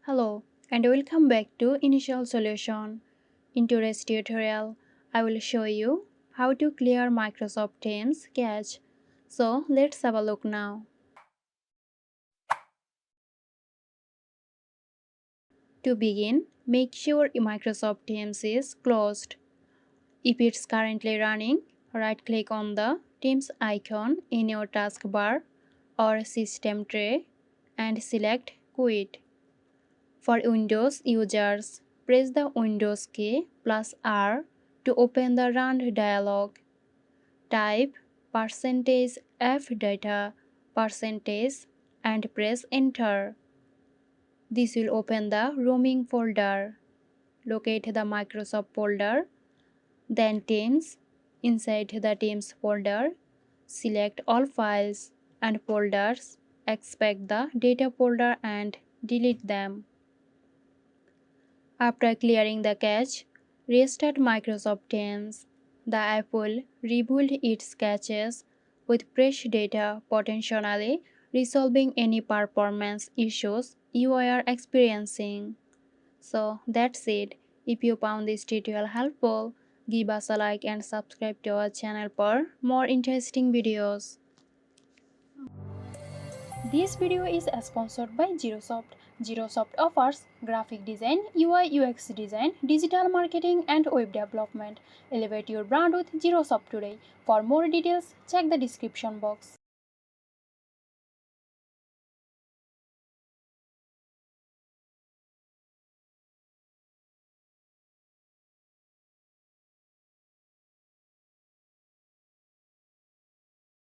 Hello and welcome back to Initial Solution. In today's tutorial, I will show you how to clear Microsoft Teams cache. So let's have a look now. To begin, make sure Microsoft Teams is closed. If it's currently running, right-click on the Teams icon in your taskbar or system tray and select Quit. For Windows users, press the Windows key plus R to open the Run dialog. Type %appdata and press Enter. This will open the roaming folder. Locate the Microsoft folder, then Teams. Inside the Teams folder, select all files and folders, expect the data folder and delete them. After clearing the cache, restart Microsoft Teams. The app will rebuild its caches with fresh data, potentially resolving any performance issues you are experiencing. So that's it. If you found this tutorial helpful, give us a like and subscribe to our channel for more interesting videos. This video is sponsored by Zerosoft. Zerosoft offers graphic design, UI UX design, digital marketing and web development. Elevate your brand with Zerosoft today. For more details, check the description box.